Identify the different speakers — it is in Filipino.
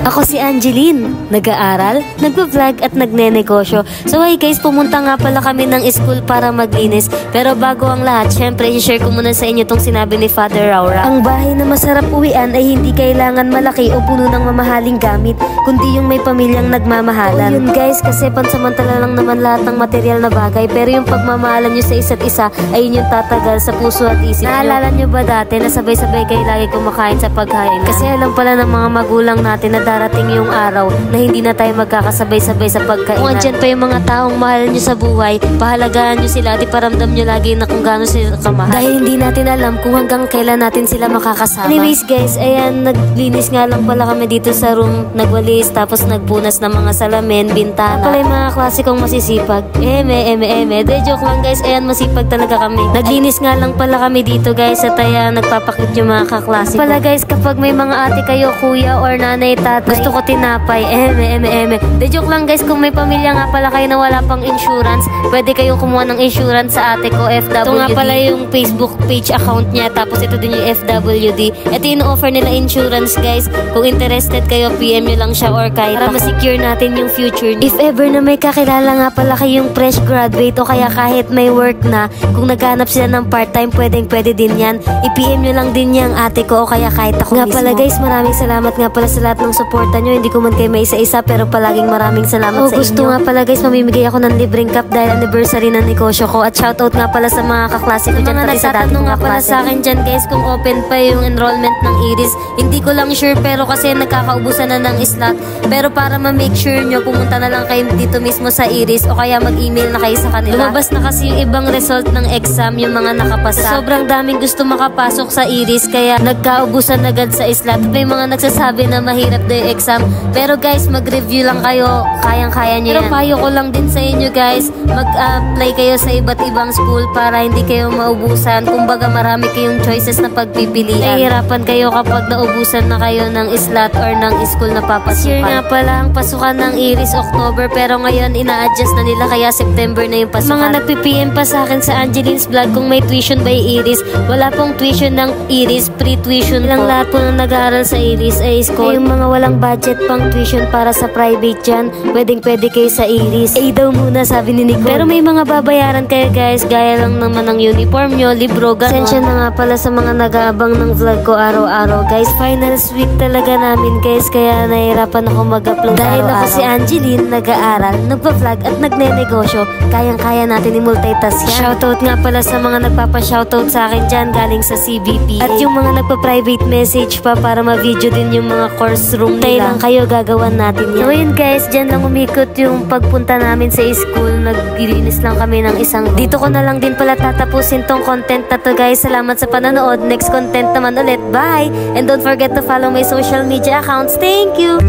Speaker 1: Ako si Angeline, nag-aaral, nagpa-vlog at nagne-negosyo. So hey guys, pumunta nga pala kami ng school para maglinis. Pero bago ang lahat, syempre i-share ko muna sa inyo tong sinabi ni Father Raura. Ang bahay na masarap uwian ay hindi kailangan malaki o puno ng mamahaling gamit, kundi yung may pamilyang nagmamahalan. O yun guys, kasi pansamantala lang naman lahat ng material na bagay, pero yung pagmamahalan nyo sa isa't isa ay yun yung tatagal sa puso at isip nyo. Naalala nyo ba dati na sabay-sabay kayo lagi kumakain sa pagkain? Kasi alam pala ng mga magulang natin na darating yung araw na hindi na tayo magkakasabay-sabay sa pagkainan. Kung andyan pa yung mga taong mahal nyo sa buhay, pahalagahan nyo sila at iparamdam nyo lagi na kung gaano sila kamahal. Dahil hindi natin alam kung hanggang kailan natin sila makakasama. Anyways guys, ayan, naglinis nga lang pala kami dito sa room, nagwalis, tapos nagpunas ng mga salamin, bintana. Pala yung mga klasikong masisipag. De joke lang guys, ayan, masipag talaga kami. Naglinis nga lang pala kami dito guys, at ayan, nagpapakit yung mga kaklasiko. Pala guys, kapag may mga ate kayo, kuya or nanay, tatay, gusto ko tinapay, De joke lang guys, kung may pamilya nga pala kayo na wala pang insurance, pwede kayong kumuha ng insurance sa ate ko, FWD. Ito nga pala yung Facebook page account niya, tapos ito din yung FWD. Ito yung offer nila insurance guys. Kung interested kayo, PM nyo lang siya or kahit para ma-secure natin yung future nyo. If ever na may kakilala nga pala kayong fresh graduate o kaya kahit may work na, kung naghanap sila ng part-time, pwede din yan. I-PM nyo lang din yung ate ko o kaya kahit ako nga mismo. Pala guys, maraming salamat nga pala sa lahat ng suporta nyo. Hindi ko man kayo may isa-isa, pero palaging maraming salamat sa inyo. Gusto nga pala guys, mamimigay ako ng libreng cup dahil anniversary ng negosyo ko. At shoutout nga pala sa mga kaklase ko dyan. Mga nagtatanong nga pala sa akin dyan guys kung open pa yung enrollment ng Iris. Hindi ko lang sure, pero kasi nagkakaubusan na ng slot. Pero para ma-make sure nyo, pumunta na lang kayo dito mismo sa Iris o kaya mag-email na kayo sa kanila. Lumabas na kasi yung ibang result ng exam, yung mga nakapasa. Sobrang daming gusto makapasok sa Iris, kaya nagkaubusan agad sa slot. May mga nagsasabi na mahirap na yung exam. Pero guys, mag-review lang kayo. Kayang-kaya nyo yan. Pero payo ko lang din sa inyo guys, mag-apply kayo sa iba't ibang school para hindi kayo maubusan. Kumbaga marami kayong choices na pagpipilian. Nahihirapan kayo kapag naubusan na kayo ng slot or ng school na papasukan. Year nga pala ang pasukan ng Iris October, pero ngayon ina-adjust na nila kaya September na yung pasukan. Mga nagpi-PM pa sa akin sa Angeline's Vlog kung may tuition by Iris. Wala pong tuition ng Iris, pre-tuition lang. Lahat po na nag-aaral sa Iris ay school. Yung mga walang budget pang tuition para sa private dyan, pwede kayo sa Iris. Daw muna, sabi ni Nicole. Pero may mga babayaran kayo guys, gaya lang naman ng uniform nyo, libro, gano'n. Sensya na nga pala sa mga nag-aabang ng vlog ko araw-araw guys. Finals week talaga namin guys, kaya nahihirapan ako mag-upload dahil ako si Angeline, nag-aaral, nagpa-vlog at nagne-negosyo. Kayang-kaya natin i-multitask yan. Shoutout nga pala sa mga nagpapa-shoutout sa akin dyan galing sa CBP. At yung mga nagpa-private message pa para ma-video din yung mga course room nila. Tayo lang kayo, gagawan natin yan. So yun guys, dyan lang umikot yung pagpunta namin sa school. Naglilinis lang kami ng isang room. Dito ko na lang din pala tatapusin tong content na to guys. Salamat sa panonood. Next content naman ulit. Bye! And don't forget to follow my social media accounts. Thank you!